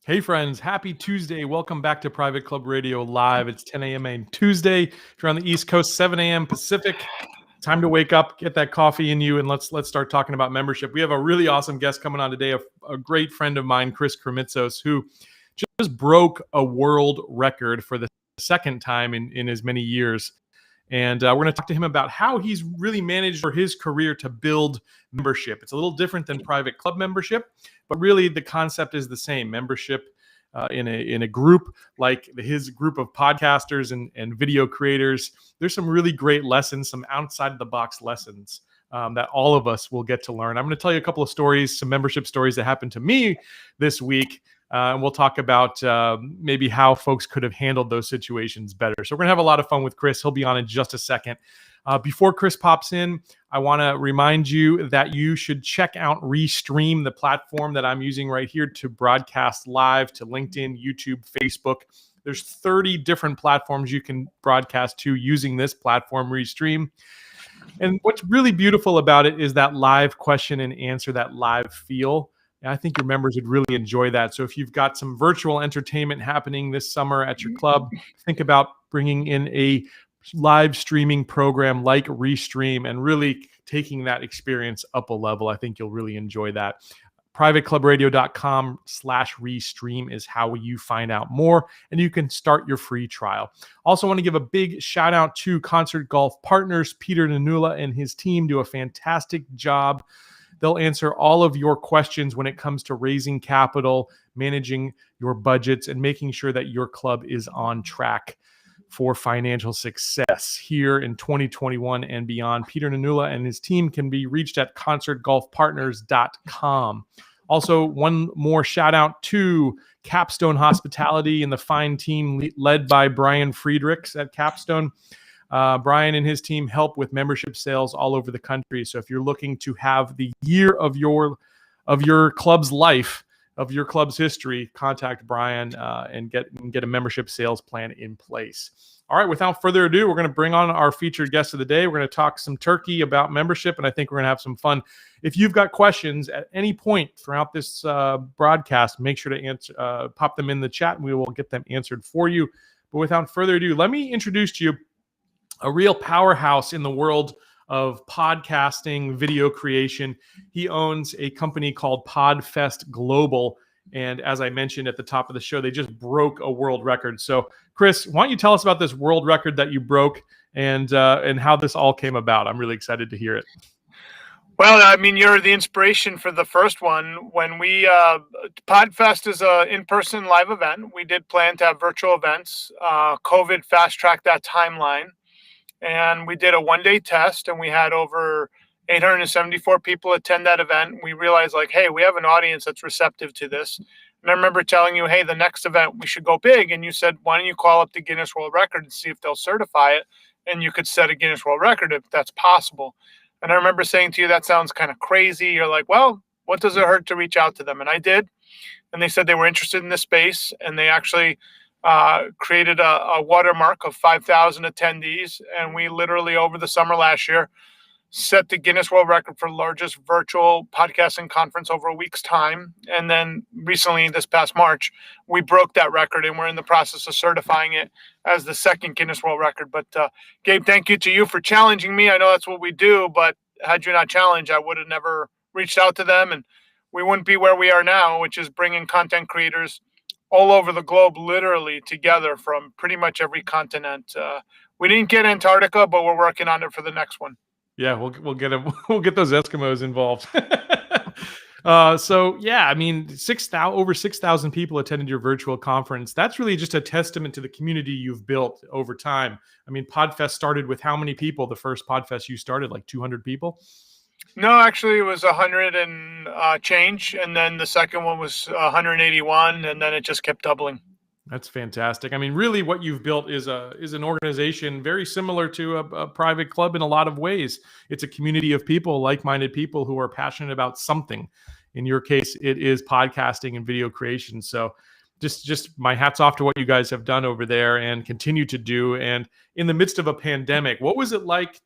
Hey friends, happy Tuesday. Welcome back to Private Club Radio Live. It's 10 a.m. on Tuesday. If you're on the East Coast, 7 a.m. Pacific. Time to wake up, get that coffee in you, and let's start talking about membership. We have a really awesome guest coming on today, a great friend of mine, Chris Krimitsos, who just broke a world record for the second time in as many years. And we're going to talk to him about how he's really managed for his career to build membership. It's a little different than private club membership, but really the concept is the same. Membership in a group like his group of podcasters and video creators. There's some really great lessons, some outside of the box lessons that all of us will get to learn. I'm going to tell you a couple of stories, some membership stories that happened to me this week. And we'll talk about maybe how folks could have handled those situations better. So we're going to have a lot of fun with Chris. He'll be on in just a second. Before Chris pops in, I want to remind you that you should check out Restream, the platform that I'm using right here to broadcast live to LinkedIn, YouTube, Facebook. There's 30 different platforms you can broadcast to using this platform, Restream. And what's really beautiful about it is that live question and answer, that live feel. And I think your members would really enjoy that. So if you've got some virtual entertainment happening this summer at your club, think about bringing in a live streaming program like Restream and really taking that experience up a level. I think you'll really enjoy that. privateclubradio.com/Restream is how you find out more, and you can start your free trial. Also want to give a big shout out to Concert Golf Partners. Peter Nanula and his team do a fantastic job. They'll answer all of your questions when it comes to raising capital, managing your budgets, and making sure that your club is on track for financial success here in 2021 and beyond. Peter Nanula and his team can be reached at concertgolfpartners.com. Also, one more shout out to Capstone Hospitality and the fine team led by Brian Friedrichs at Capstone. Brian and his team help with membership sales all over the country. So if you're looking to have the year of your club's life, of your club's history, contact Brian and get a membership sales plan in place. All right, without further ado, we're going to bring on our featured guest of the day. We're going to talk some turkey about membership, and I think we're going to have some fun. If you've got questions at any point throughout this broadcast, make sure to pop them in the chat, and we will get them answered for you. But without further ado, let me introduce to you a real powerhouse in the world of podcasting, video creation. He owns a company called Podfest Global. And as I mentioned at the top of the show, they just broke a world record. So Chris, why don't you tell us about this world record that you broke and how this all came about? I'm really excited to hear it. Well, I mean, you're the inspiration for the first one. When we, Podfest is an in-person live event. We did plan to have virtual events. COVID fast-tracked that timeline. And we did a one-day test, and we had over 874 people attend that event. We realized, like, hey, we have an audience that's receptive to this. And I remember telling you, hey, the next event, we should go big. And you said, why don't you call up the Guinness World Record and see if they'll certify it? And you could set a Guinness World Record if that's possible. And I remember saying to you, that sounds kind of crazy. You're like, well, what does it hurt to reach out to them? And I did. And they said they were interested in this space. And they actually created a watermark of 5,000 attendees. And we literally, over the summer last year, set the Guinness World Record for largest virtual podcasting conference over a week's time. And then recently, this past March, we broke that record, and we're in the process of certifying it as the second Guinness World Record. But Gabe, thank you to you for challenging me. I know that's what we do, but had you not challenged, I would have never reached out to them, and we wouldn't be where we are now, which is bringing content creators all over the globe, literally together from pretty much every continent. We didn't get Antarctica, but we're working on it for the next one. Yeah, we'll get those Eskimos involved. So yeah, I mean, over 6,000 people attended your virtual conference. That's really just a testament to the community you've built over time. I mean, Podfest started with how many people? The first Podfest you started, like 200 people? No, actually, it was 100 and change, and then the second one was 181, and then it just kept doubling. That's fantastic. I mean, really what you've built is an organization very similar to a private club in a lot of ways. It's a community of people, like-minded people who are passionate about something. In your case, it is podcasting and video creation. So just my hats off to what you guys have done over there and continue to do. And in the midst of a pandemic, what was it like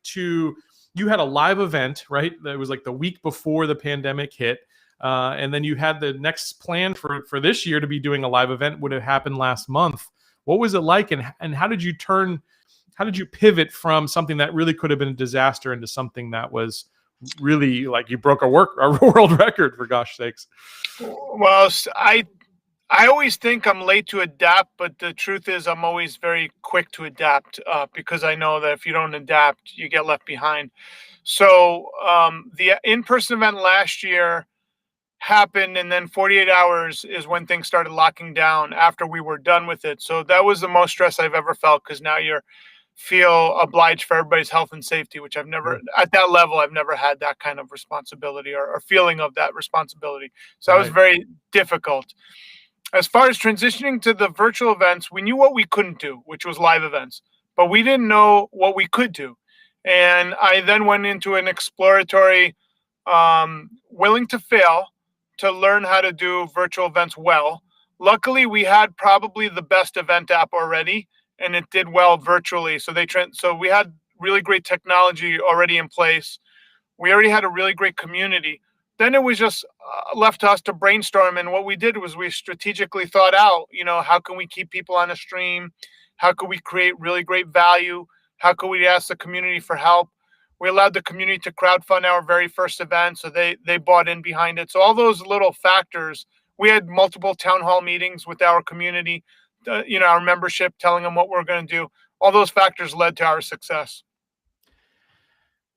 you had a live event, right? That was like the week before the pandemic hit. and then you had the next plan for this year to be doing a live event would have happened last month. What was it like, and how did you pivot from something that really could have been a disaster into something that was really like you broke a world record, for gosh sakes? Well, I always think I'm late to adapt, but the truth is I'm always very quick to adapt because I know that if you don't adapt, you get left behind. So the in-person event last year happened, and then 48 hours is when things started locking down after we were done with it. So that was the most stress I've ever felt, because now you're feel obliged for everybody's health and safety, which I've never, at that level, I've never had that kind of responsibility or feeling of that responsibility. So that was very difficult. As far as transitioning to the virtual events, we knew what we couldn't do, which was live events, but we didn't know what we could do. And I then went into an exploratory, willing to fail, to learn how to do virtual events well. Luckily, we had probably the best event app already, and it did well virtually. So so we had really great technology already in place. We already had a really great community. Then it was just left to us to brainstorm. And what we did was we strategically thought out, how can we keep people on a stream? How could we create really great value? How could we ask the community for help? We allowed the community to crowdfund our very first event, so they bought in behind it. So all those little factors, we had multiple town hall meetings with our community, our membership, telling them what we're going to do. All those factors led to our success.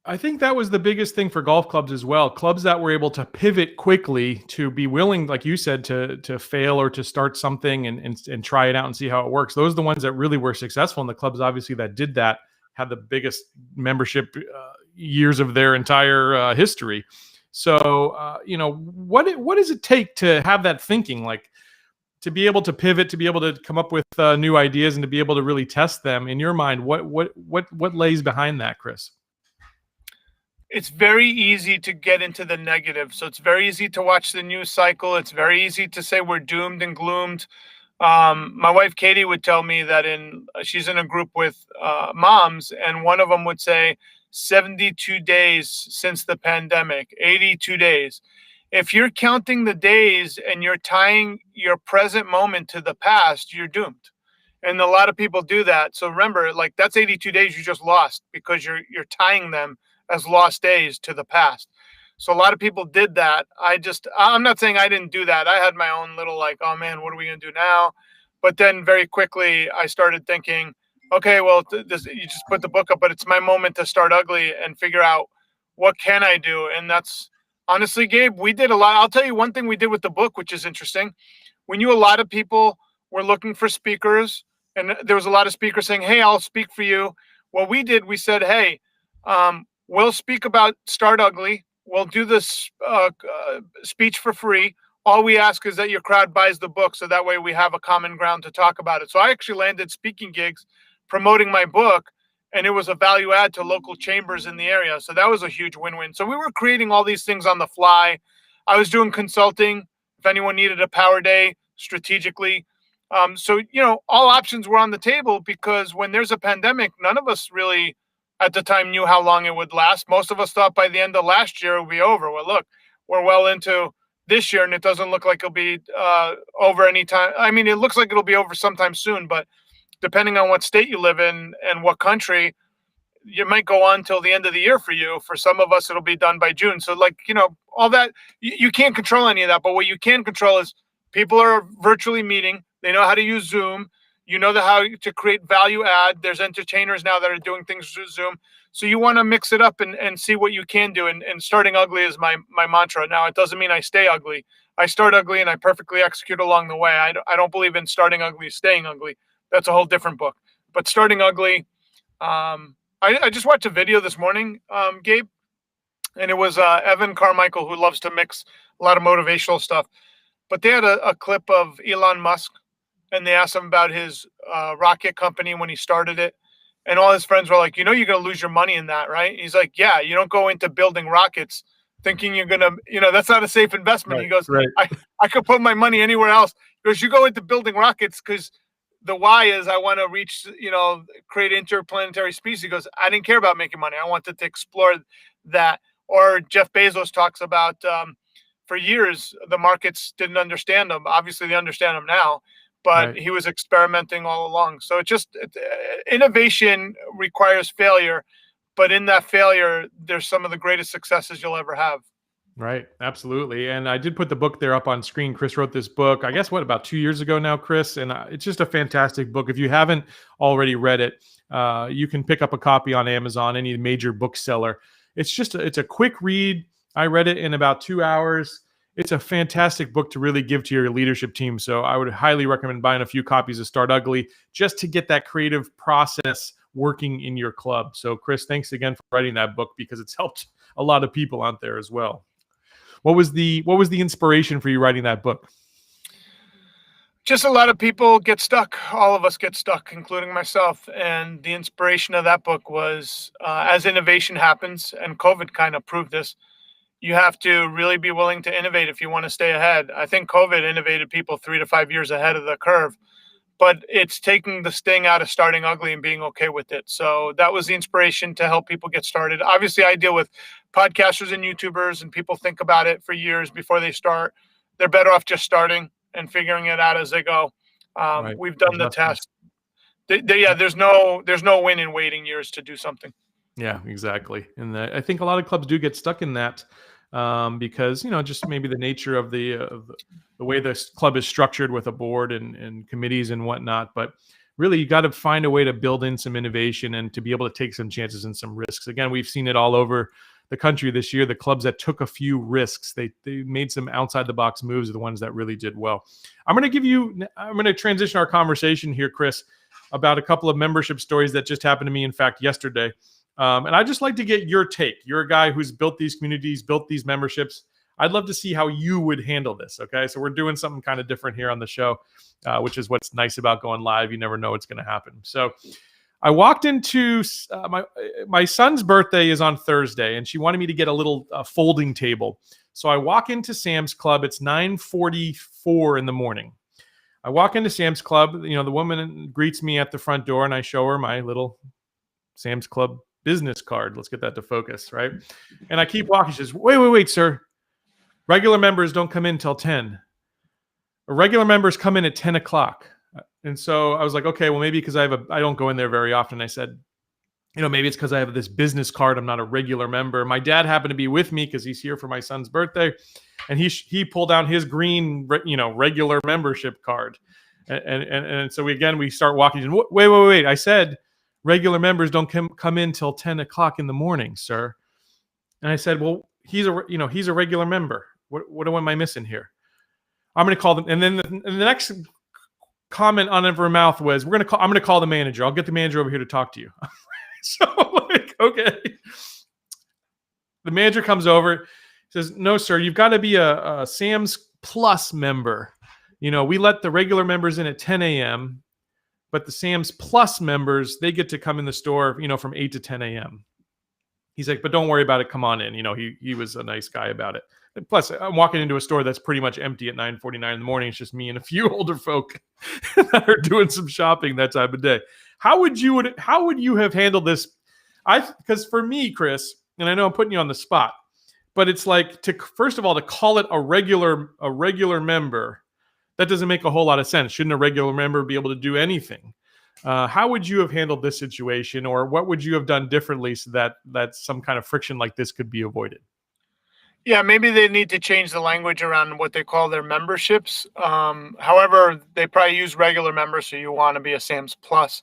I think that was the biggest thing for golf clubs as well. Clubs that were able to pivot quickly, to be willing, like you said, to fail or to start something and try it out and see how it works. Those are the ones that really were successful. And the clubs, obviously, that did that had the biggest membership years of their entire history. So, what does it take to have that thinking, like to be able to pivot, to be able to come up with new ideas, and to be able to really test them? In your mind, what lays behind that, Chris? It's very easy to get into the negative. So it's very easy to watch the news cycle. It's very easy to say we're doomed and gloomed. My wife, Katie, would tell me that she's in a group with moms, and one of them would say 72 days since the pandemic, 82 days. If you're counting the days and you're tying your present moment to the past, you're doomed. And a lot of people do that. So remember, like, that's 82 days you just lost, because you're tying them as lost days to the past. So a lot of people did that. I'm not saying I didn't do that. I had my own little, like, oh man, what are we going to do now? But then very quickly I started thinking, okay, well, you just put the book up, but it's my moment to start ugly and figure out what can I do. And that's honestly, Gabe, we did a lot. I'll tell you one thing we did with the book, which is interesting. We knew a lot of people were looking for speakers, and there was a lot of speakers saying, hey, I'll speak for you. What we did, we said, hey, we'll speak about Start Ugly. We'll do this speech for free. All we ask is that your crowd buys the book, so that way we have a common ground to talk about it. So I actually landed speaking gigs promoting my book, and it was a value add to local chambers in the area. So that was a huge win-win. So we were creating all these things on the fly. I was doing consulting if anyone needed a power day strategically. So, all options were on the table, because when there's a pandemic, none of us really at the time knew how long it would last. Most of us thought by the end of last year it would be over. Well, look, we're well into this year, and it doesn't look like it'll be over anytime. I mean, it looks like it'll be over sometime soon, but depending on what state you live in and what country, you might go on till the end of the year for you. For some of us, it'll be done by June. So, all that, you can't control any of that. But what you can control is people are virtually meeting. They know how to use Zoom. You know how to create value add. There's entertainers now that are doing things through Zoom. So you want to mix it up and see what you can do. And starting ugly is my mantra. Now, it doesn't mean I stay ugly. I start ugly and I perfectly execute along the way. I don't believe in starting ugly, staying ugly. That's a whole different book. But starting ugly, I just watched a video this morning, Gabe, and it was Evan Carmichael, who loves to mix a lot of motivational stuff. But they had a clip of Elon Musk, and they asked him about his rocket company when he started it. And all his friends were like, you're going to lose your money in that, right? He's like, yeah, you don't go into building rockets thinking you're going to, that's not a safe investment. Right, he goes, right. I could put my money anywhere else. He goes, you go into building rockets because the why is I want to reach, create interplanetary species. He goes, I didn't care about making money. I wanted to explore that. Or Jeff Bezos talks about for years, the markets didn't understand him. Obviously, they understand him now, but Right. he was experimenting all along. So innovation requires failure, but in that failure, there's some of the greatest successes you'll ever have. Right. Absolutely. And I did put the book there up on screen. Chris wrote this book, I guess, about 2 years ago now, Chris. And it's just a fantastic book. If you haven't already read it, you can pick up a copy on Amazon, any major bookseller. It's a quick read. I read it in about 2 hours. It's a fantastic book to really give to your leadership team. So I would highly recommend buying a few copies of Start Ugly just to get that creative process working in your club. So Chris, thanks again for writing that book because it's helped a lot of people out there as well. What was the inspiration for you writing that book? Just a lot of people get stuck. All of us get stuck, including myself. And the inspiration of that book was as innovation happens, and COVID kind of proved this, you have to really be willing to innovate if you want to stay ahead. I think COVID innovated people 3 to 5 years ahead of the curve, but it's taking the sting out of starting ugly and being okay with it. So that was the inspiration to help people get started. Obviously, I deal with podcasters and YouTubers, and people think about it for years before they start. They're better off just starting and figuring it out as they go. Right. We've done the test. There's no win in waiting years to do something. Yeah, exactly. And I think a lot of clubs do get stuck in that because just maybe the nature of the way this club is structured with a board and committees and whatnot. But really, you got to find a way to build in some innovation and to be able to take some chances and some risks. Again, we've seen it all over the country this year. The clubs that took a few risks, they made some outside the box moves, are the ones that really did well. I'm going to transition our conversation here, Chris, about a couple of membership stories that just happened to me, in fact, yesterday. And I'd just like to get your take. You're a guy who's built these communities, built these memberships. I'd love to see how you would handle this. Okay. So we're doing something kind of different here on the show, which is what's nice about going live. You never know what's going to happen. So I walked into my son's birthday is on Thursday, and she wanted me to get a little folding table. So I walk into Sam's Club. It's 9:44 in the morning. I walk into Sam's Club. The woman greets me at the front door, and I show her my little Sam's Club business card. Let's get that to focus, right? And I keep walking. She says, wait, sir. Regular members don't come in till 10. Regular members come in at 10 o'clock. And so I was like, okay, well, maybe because I don't go in there very often. I said, maybe it's because I have this business card. I'm not a regular member. My dad happened to be with me because he's here for my son's birthday. And he pulled out his green, regular membership card. And so we start walking in. Wait. I said, regular members don't come in till 10 o'clock in the morning, sir. And I said, well, he's a regular member. What am I missing here? I'm going to call them. And then the next comment on her mouth was, I'm going to call the manager. I'll get the manager over here to talk to you. So okay. The manager comes over, says, no, sir, you've got to be a Sam's Plus member. We let the regular members in at 10 a.m., but the Sam's Plus members, they get to come in the store, from 8 to 10 a.m. He's like, but don't worry about it. Come on in. He was a nice guy about it. And plus, I'm walking into a store that's pretty much empty at 9:49 in the morning. It's just me and a few older folk that are doing some shopping that time of day. How would you have handled this? Because for me, Chris, and I know I'm putting you on the spot, but it's like first of all, to call it a regular member, that doesn't make a whole lot of sense. Shouldn't a regular member be able to do anything? How would you have handled this situation, or what would you have done differently so that some kind of friction like this could be avoided? Yeah, maybe they need to change the language around what they call their memberships. However, they probably use regular members, so you want to be a Sam's Plus.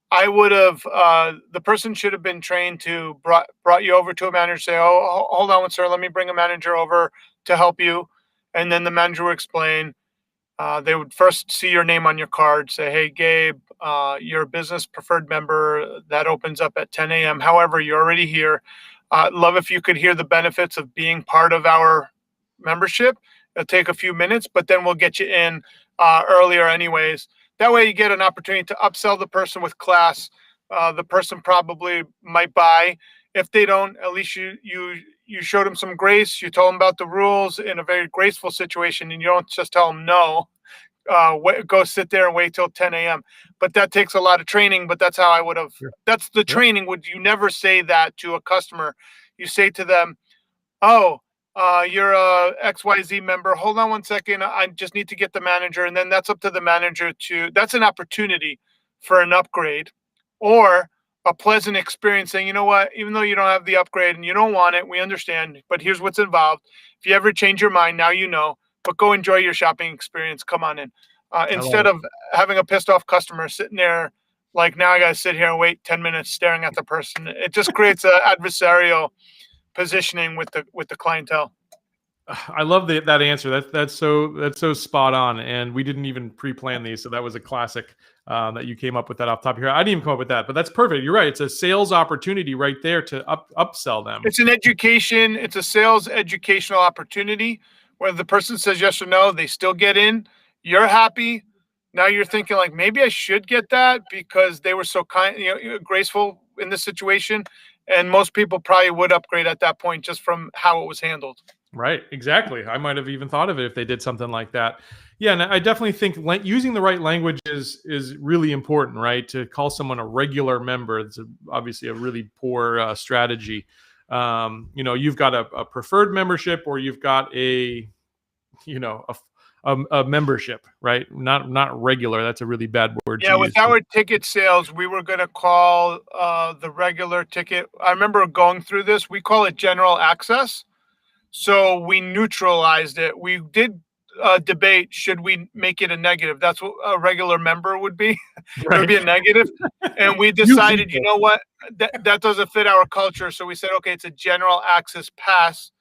I would have, the person should have been trained to brought you over to a manager, say, oh, hold on, sir, let me bring a manager over to help you. And then the manager would explain. They would first see your name on your card, say, hey, Gabe, you're a business preferred member. That opens up at 10 a.m. However, you're already here. Love if you could hear the benefits of being part of our membership. It'll take a few minutes, but then we'll get you in earlier anyways. That way you get an opportunity to upsell the person with class. The person probably might buy. If they don't, at least you showed them some grace. You told them about the rules in a very graceful situation, and you don't just tell them no. Go sit there and wait till 10 a.m. But that takes a lot of training, but that's how I would have. Sure. That's the training. You never say that to a customer. You say to them, oh, you're a XYZ member. Hold on one second. I just need to get the manager. And then that's up to the manager that's an opportunity for an upgrade or a pleasant experience saying, you know what, even though you don't have the upgrade and you don't want it, we understand, but here's what's involved. If you ever change your mind, now you know, but go enjoy your shopping experience. Come on in. Instead of having a pissed off customer sitting there, like now I got to sit here and wait 10 minutes staring at the person. It just creates an adversarial positioning with the clientele. I love that answer. That's so spot on. And we didn't even pre-plan these, so that was a classic that you came up with that off the top of your head. I didn't even come up with that, but that's perfect. You're right. It's a sales opportunity right there to upsell them. It's an education. It's a sales educational opportunity. Whether the person says yes or no, they still get in. You're happy. Now you're thinking like maybe I should get that because they were so kind, graceful in this situation. And most people probably would upgrade at that point just from how it was handled. Right. Exactly. I might have even thought of it if they did something like that. Yeah. And I definitely think using the right language is really important, right? To call someone a regular member, it's obviously a really poor strategy. You've got a preferred membership or you've got a membership, right? Not regular. That's a really bad word. Yeah, with our ticket sales, we were going to call the regular ticket. I remember going through this. We call it general access. So we neutralized it. We did debate, should we make it a negative? That's what a regular member would be. Right. It would be a negative. And we decided, you know what, that doesn't fit our culture. So we said, okay, it's a general access pass.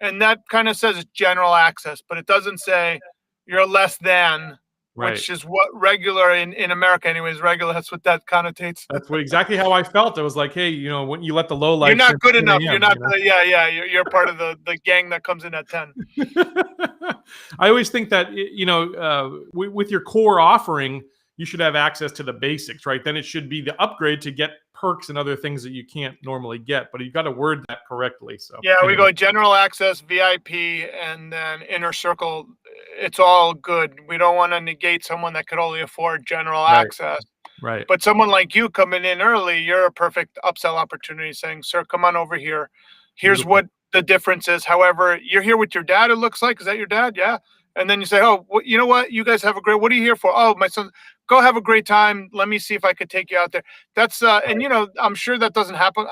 And that kind of says it's general access, but it doesn't say you're less than, right, which is what regular in America anyways, regular, that's what that connotates. That's exactly how I felt. It was like, hey, when you let the low light, you're not good enough. You're not, you're part of the gang that comes in at 10. I always think that, with your core offering, you should have access to the basics, right? Then it should be the upgrade to get perks and other things that you can't normally get, but you've got to word that correctly. So yeah, we go general access, VIP, and then inner circle. It's all good. We don't want to negate someone that could only afford general access. Right. But someone like you coming in early, you're a perfect upsell opportunity saying, sir, come on over here. Here's what the difference is. However, you're here with your dad, it looks like. Is that your dad? Yeah. And then you say, oh, well, you know what? You guys have a great, what are you here for? Oh, my son, go have a great time. Let me see if I could take you out there. That's, and I'm sure that doesn't happen.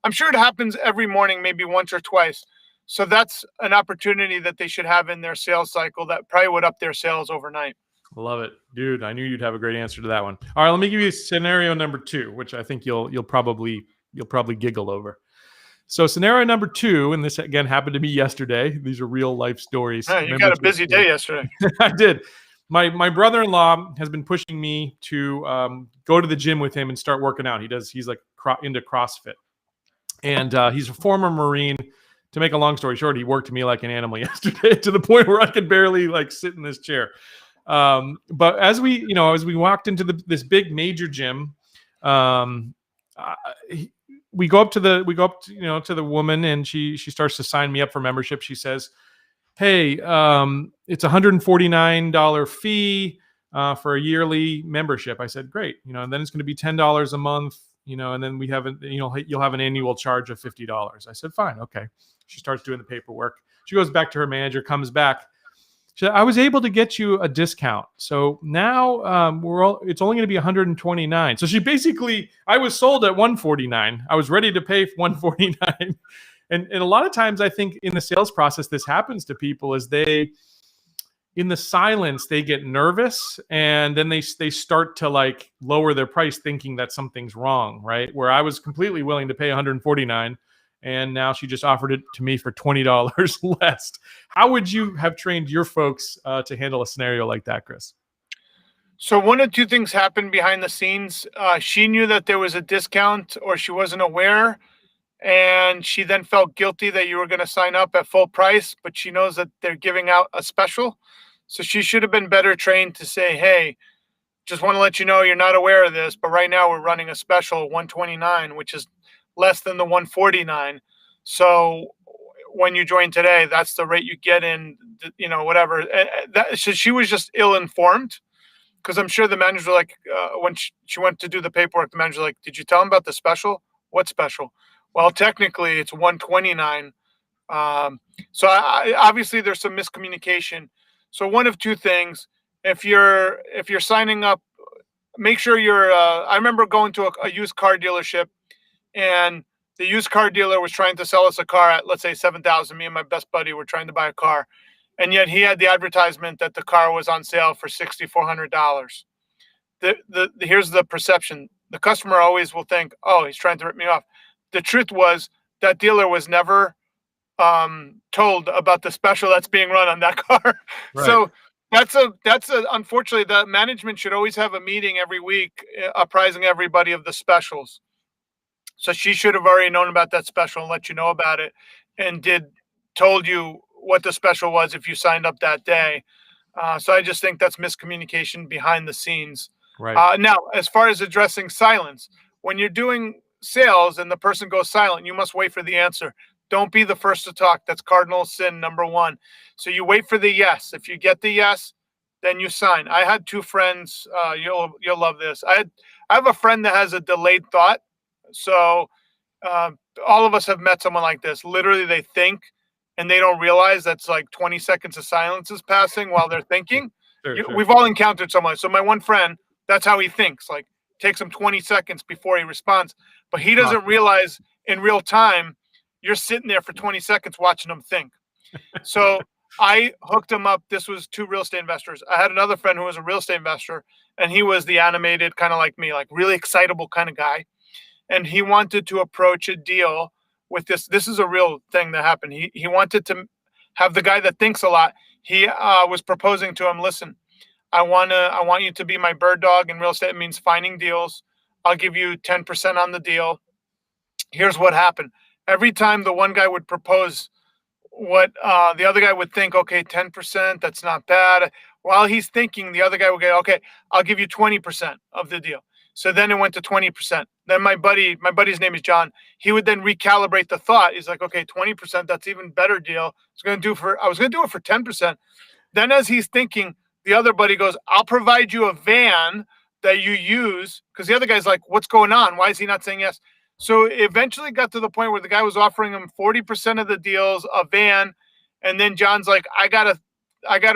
I'm sure it happens every morning, maybe once or twice. So that's an opportunity that they should have in their sales cycle that probably would up their sales overnight. Love it, dude. I knew you'd have a great answer to that one. All right, let me give you scenario number 2, which I think you'll probably giggle over. So scenario number 2, and this again happened to me yesterday. These are real life stories. Yeah, you got a busy day yesterday. I did. My brother-in-law has been pushing me to go to the gym with him and start working out. He's like into CrossFit, and he's a former Marine. To make a long story short, he worked me like an animal yesterday to the point where I could barely sit in this chair. But as we walked into this big major gym, we go up to the woman, and she starts to sign me up for membership. She says, hey, it's $149 fee for a yearly membership. I said, great. And then it's going to be $10 a month, and then you'll have an annual charge of $50. I said, fine. Okay. She starts doing the paperwork. She goes back to her manager, comes back. She said, I was able to get you a discount. So now it's only going to be $129. So she basically, I was sold at $149. I was ready to pay $149. And a lot of times I think in the sales process, this happens to people is in the silence, they get nervous and then they start to lower their price thinking that something's wrong, right? Where I was completely willing to pay $149 and now she just offered it to me for $20 less. How would you have trained your folks to handle a scenario like that, Chris? So one of two things happened behind the scenes. She knew that there was a discount or she wasn't aware. And she then felt guilty that you were going to sign up at full price, but she knows that they're giving out a special. So she should have been better trained to say, hey, just want to let you know you're not aware of this, but right now we're running a special $129, which is less than the $149. So when you join today, that's the rate you get in, whatever. So she was just ill-informed because I'm sure the manager, when she went to do the paperwork, the manager did you tell him about the special? What special? Well, technically it's $129, Obviously there's some miscommunication. So one of two things: if you're signing up, make sure you're. I remember going to a used car dealership, and the used car dealer was trying to sell us a car at, let's say, 7,000. Me and my best buddy were trying to buy a car, and yet he had the advertisement that the car was on sale for $6,400. Here's the perception: the customer always will think, "Oh, he's trying to rip me off." The truth was that dealer was never told about the special that's being run on that car. Right. So unfortunately, the management should always have a meeting every week apprising everybody of the specials. So she should have already known about that special and let you know about it, and told you what the special was if you signed up that day. So I just think that's miscommunication behind the scenes. Right. Now, as far as addressing silence, when you're doing sales and the person goes silent, you must wait for the answer. Don't be the first to talk. That's cardinal sin number one. So you wait for the yes. If you get the yes, then you sign. I had two friends. You'll love this. I have a friend that has a delayed thought. So all of us have met someone like this. Literally, they think and they don't realize that's like 20 seconds of silence is passing while they're thinking. Sure. We've all encountered someone. So my one friend, that's how he thinks. Like, takes him 20 seconds before he responds. But he doesn't realize in real time you're sitting there for 20 seconds watching him think. So I hooked him up. This was two real estate investors. I had another friend who was a real estate investor, and he was the animated, kind of like me, like really excitable kind of guy. And he wanted to approach a deal with this. This is a real thing that happened. He wanted to have the guy that thinks a lot. He was proposing to him, listen, I want you to be my bird dog. In real estate, it means finding deals. I'll give you 10% on the deal. Here's what happened. Every time the one guy would propose what the other guy would think, okay, 10%, that's not bad. While he's thinking, the other guy would go, okay, I'll give you 20% of the deal. So then it went to 20%. Then my buddy's name is John. He would then recalibrate the thought. He's like, okay, 20%, that's even better deal. I was going to do it for 10%. Then as he's thinking, the other buddy goes, I'll provide you a van that you use. Because the other guy's like, what's going on? Why is he not saying yes? So it eventually got to the point where the guy was offering him 40% of the deals, a van. And then John's like, I gotta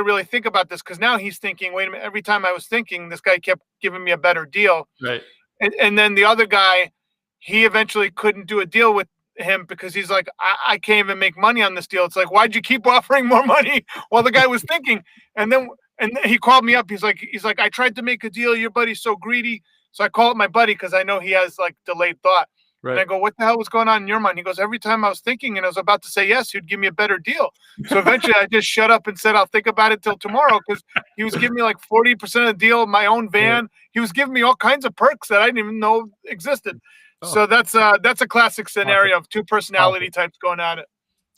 really think about this, because now he's thinking, wait a minute, every time I was thinking, this guy kept giving me a better deal. Right. And then the other guy, he eventually couldn't do a deal with him because he's like, I can't even make money on this deal. It's like, why'd you keep offering more money while the guy was thinking? And then he called me up. He's like, I tried to make a deal. Your buddy's so greedy. So I call up my buddy because I know he has like delayed thought. Right. And I go, what the hell was going on in your mind? He goes, every time I was thinking and I was about to say yes, he'd give me a better deal. So eventually I just shut up and said, I'll think about it till tomorrow, because he was giving me like 40% of the deal, my own van. Yeah. He was giving me all kinds of perks that I didn't even know existed. Oh. So that's a classic scenario of two personality types going at it.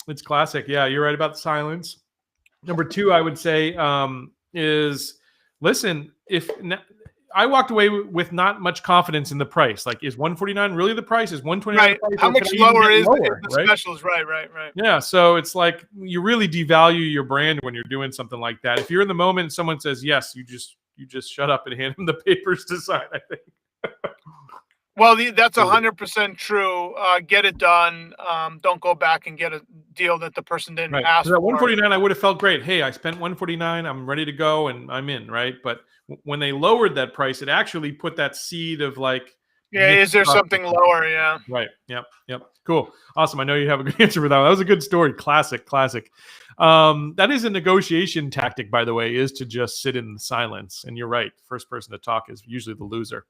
It's classic. Yeah, you're right about the silence. Number two, I would say is, listen, I walked away with not much confidence in the price. Like, is 149 really the price? Is 129 right? The price? How much lower is the right? specials? Right. Yeah. So it's like you really devalue your brand when you're doing something like that. If you're in the moment and someone says yes, you just shut up and hand them the papers to sign, I think. Well, that's 100% true. Get it done. Don't go back and get a deal that the person didn't ask for. At 149, I would have felt great. Hey, I spent 149. I'm ready to go, and I'm in, right? But when they lowered that price, it actually put that seed of like, is there something lower? Yeah. Right. Yep. Cool. Awesome. I know you have a good answer for that one. That was a good story. Classic. That is a negotiation tactic, by the way, is to just sit in silence. And you're right. First person to talk is usually the loser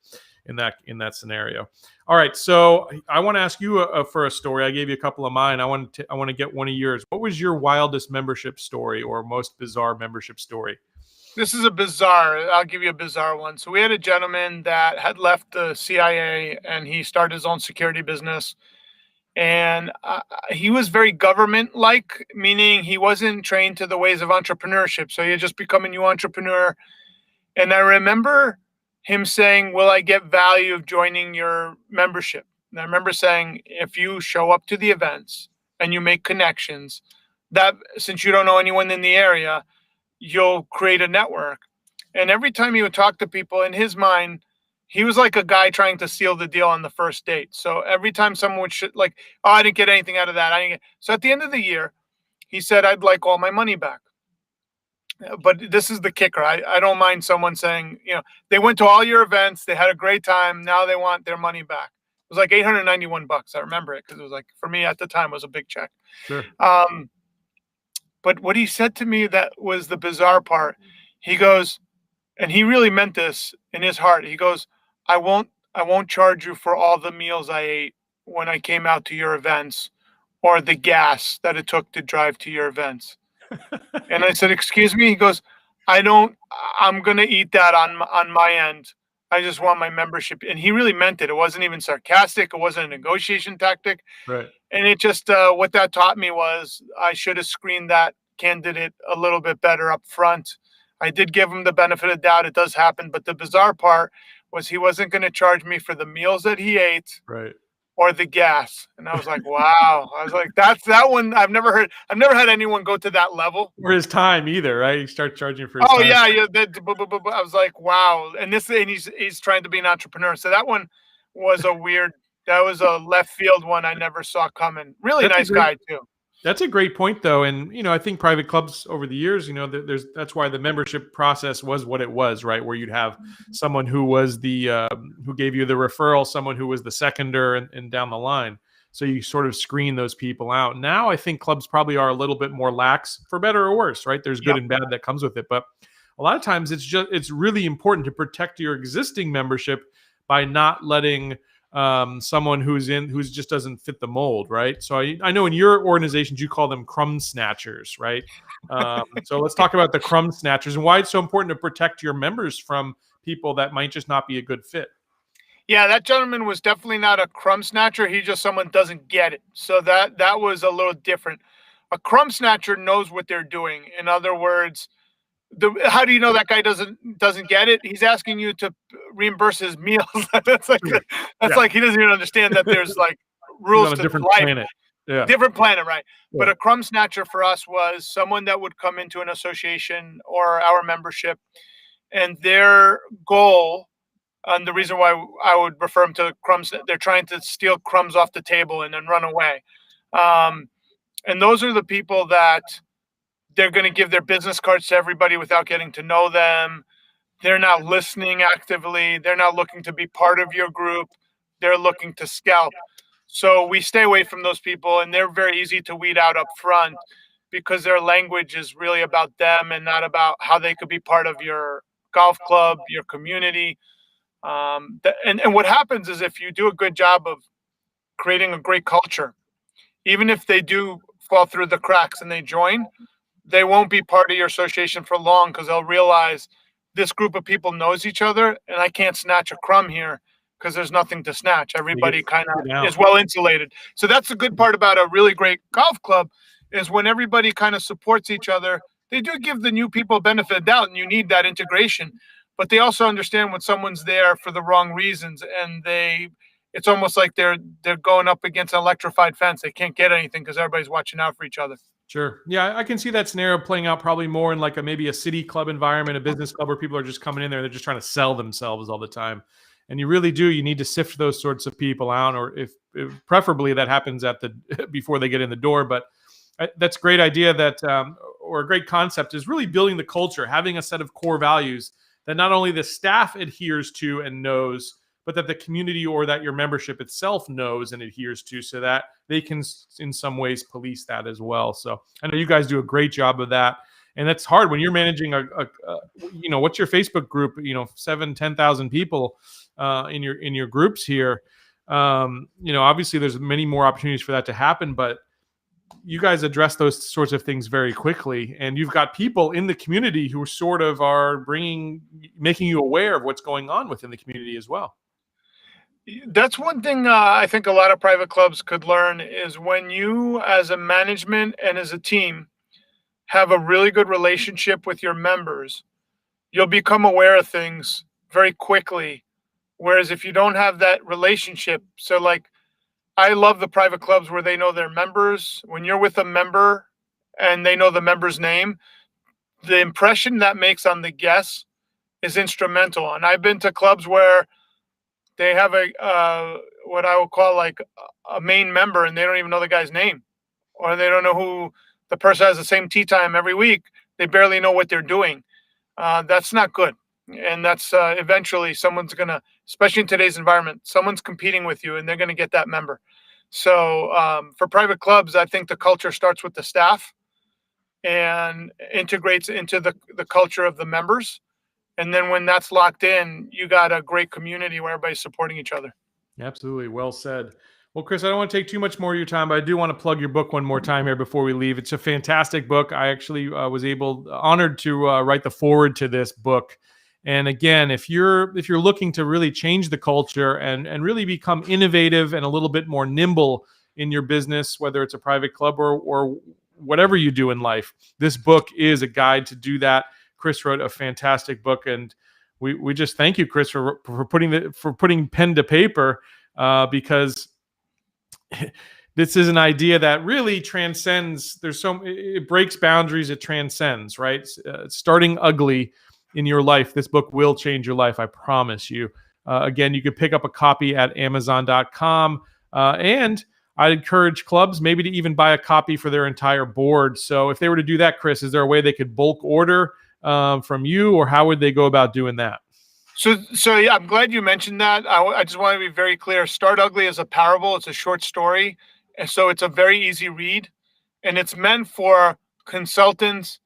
in that scenario. All right. So I want to ask you for a story. I gave you a couple of mine. I want to get one of yours. What was your wildest membership story or most bizarre membership story? This is I'll give you a bizarre one. So we had a gentleman that had left the CIA and he started his own security business. And he was very government-like, meaning he wasn't trained to the ways of entrepreneurship. So he had just become a new entrepreneur. And I remember him saying, will I get value of joining your membership? And I remember saying, if you show up to the events and you make connections, that since you don't know anyone in the area, you'll create a network. And every time he would talk to people, in his mind, he was like a guy trying to seal the deal on the first date. So every time someone would like, oh, I didn't get anything out of that. So at the end of the year, he said, I'd like all my money back. But this is the kicker. I don't mind someone saying, they went to all your events, they had a great time. Now they want their money back. It was like $891. I remember it because it was like, for me at the time, it was a big check. Sure. But what he said to me that was the bizarre part. He goes, and he really meant this in his heart. He goes, I won't charge you for all the meals I ate when I came out to your events or the gas that it took to drive to your events. And I said, excuse me? He goes, I'm going to eat that on my end. I just want my membership. And he really meant it. It wasn't even sarcastic. It wasn't a negotiation tactic. Right. And it just, what that taught me was I should have screened that candidate a little bit better up front. I did give him the benefit of doubt. It does happen. But the bizarre part was he wasn't going to charge me for the meals that he ate. Right. Or the gas. And I was like, wow. I was like, that's that one. I've never had anyone go to that level. Or his time either, right? You start charging for his time. Yeah. I was like, wow. And he's trying to be an entrepreneur. So that one was that was a left field one I never saw coming. Really nice guy too. That's a great point, though, and I think private clubs over the years, that's why the membership process was what it was, right? Where you'd have someone who was the who gave you the referral, someone who was the seconder, and down the line. So you sort of screen those people out. Now I think clubs probably are a little bit more lax, for better or worse, right? There's good and bad that comes with it, but a lot of times it's really important to protect your existing membership by not letting someone who just doesn't fit the mold, right? So I know in your organizations you call them crumb snatchers, right? So let's talk about the crumb snatchers and why it's so important to protect your members from people that might just not be a good fit. Yeah, that gentleman was definitely not a crumb snatcher. He's just someone doesn't get it. So that was a little different. A crumb snatcher knows what they're doing. In other words, how do you know that guy doesn't get it? He's asking you to reimburse his meals. That's like he doesn't even understand that there's like rules to different life. Planet. Yeah. Different planet, right? Yeah. But a crumb snatcher for us was someone that would come into an association or our membership, and their goal, and the reason why I would refer them to crumbs, they're trying to steal crumbs off the table and then run away. And those are the people that they're going to give their business cards to everybody without getting to know them. They're not listening actively. They're not looking to be part of your group. They're looking to scalp. So we stay away from those people, and they're very easy to weed out up front because their language is really about them and not about how they could be part of your golf club, your community. And what happens is if you do a good job of creating a great culture, even if they do fall through the cracks and they join, they won't be part of your association for long because they'll realize this group of people knows each other and I can't snatch a crumb here because there's nothing to snatch. Everybody kind of is well insulated. So that's the good part about a really great golf club is when everybody kind of supports each other, they do give the new people benefit of doubt and you need that integration, but they also understand when someone's there for the wrong reasons and it's almost like they're going up against an electrified fence. They can't get anything because everybody's watching out for each other. Sure. Yeah, I can see that scenario playing out probably more in like maybe a city club environment, a business club where people are just coming in there. They're just trying to sell themselves all the time. And you need to sift those sorts of people out, or if preferably that happens before they get in the door. But that's a great idea or a great concept is really building the culture, having a set of core values that not only the staff adheres to and knows, but that the community or that your membership itself knows and adheres to, so that they can in some ways police that as well. So I know you guys do a great job of that. And that's hard when you're managing what's your Facebook group, 7,000-10,000 people in your groups here. Obviously there's many more opportunities for that to happen, but you guys address those sorts of things very quickly. And you've got people in the community who sort of are making you aware of what's going on within the community as well. That's one thing I think a lot of private clubs could learn is when you as a management and as a team have a really good relationship with your members, you'll become aware of things very quickly. Whereas if you don't have that relationship, so like I love the private clubs where they know their members. When you're with a member and they know the member's name, the impression that makes on the guests is instrumental. And I've been to clubs where they have a what I would call like a main member, and they don't even know the guy's name, or they don't know who the person has the same tea time every week. They barely know what they're doing. That's not good. And that's eventually someone's going to, especially in today's environment, someone's competing with you and they're going to get that member. So for private clubs, I think the culture starts with the staff and integrates into the culture of the members. And then when that's locked in, you got a great community where everybody's supporting each other. Absolutely. Well said. Well, Chris, I don't want to take too much more of your time, but I do want to plug your book one more time here before we leave. It's a fantastic book. I actually was honored to write the foreword to this book. And again, if you're looking to really change the culture and really become innovative and a little bit more nimble in your business, whether it's a private club or whatever you do in life, this book is a guide to do that. Chris wrote a fantastic book, and we just thank you, Chris, for putting pen to paper, because this is an idea that really transcends. It breaks boundaries. It transcends, right? Starting ugly in your life. This book will change your life. I promise you. Again, you could pick up a copy at Amazon.com. And I'd encourage clubs maybe to even buy a copy for their entire board. So if they were to do that, Chris, is there a way they could bulk order from you, or how would they go about doing that? So yeah, I'm glad you mentioned that. I just want to be very clear. Start Ugly is a parable. It's a short story. And so it's a very easy read. And it's meant for consultants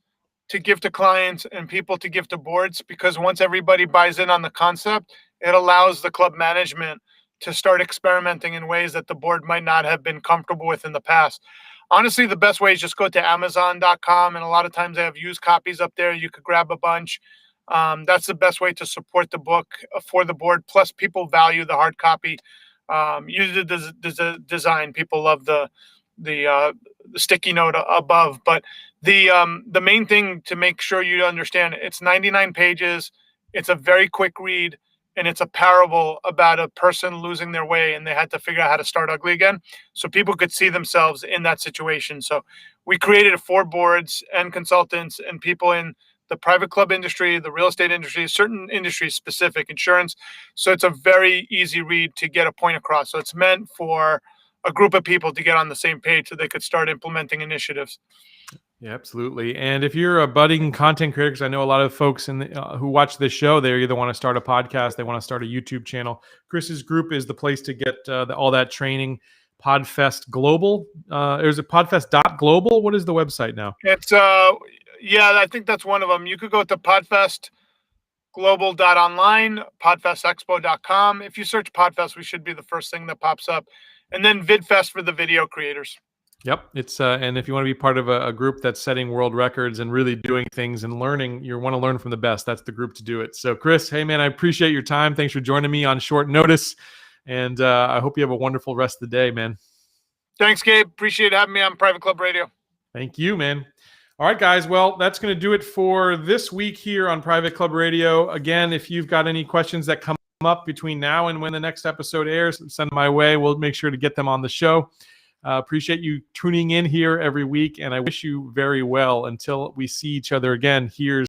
to give to clients and people to give to boards, because once everybody buys in on the concept, it allows the club management to start experimenting in ways that the board might not have been comfortable with in the past. Honestly, the best way is just go to Amazon.com, and a lot of times they have used copies up there. You could grab a bunch. That's the best way to support the book for the board. Plus, people value the hard copy. Usually the design, people love the sticky note above. But the main thing to make sure you understand, it's 99 pages. It's a very quick read. And it's a parable about a person losing their way, and they had to figure out how to start ugly again. So people could see themselves in that situation. So we created it for boards and consultants and people in the private club industry, the real estate industry, certain industries specific, insurance. So it's a very easy read to get a point across. So it's meant for a group of people to get on the same page so they could start implementing initiatives. Yeah, absolutely. And if you're a budding content creator, because I know a lot of folks who watch this show, they either want to start a podcast, they want to start a YouTube channel. Chris's group is the place to get all that training. Podfest Global. There's a podfest.global. What is the website now? It's yeah, I think that's one of them. You could go to podfestglobal.online, podfestexpo.com. If you search Podfest, we should be the first thing that pops up. And then VidFest for the video creators. Yep. It's and if you want to be part of a group that's setting world records and really doing things and learning, you want to learn from the best. That's the group to do it. So Chris, hey man, I appreciate your time. Thanks for joining me on short notice. And I hope you have a wonderful rest of the day, man. Thanks, Gabe. Appreciate having me on Private Club Radio. Thank you, man. All right, guys. Well, that's going to do it for this week here on Private Club Radio. Again, if you've got any questions that come up between now and when the next episode airs, send them my way. We'll make sure to get them on the show. Appreciate you tuning in here every week, and I wish you very well until we see each other again. Here's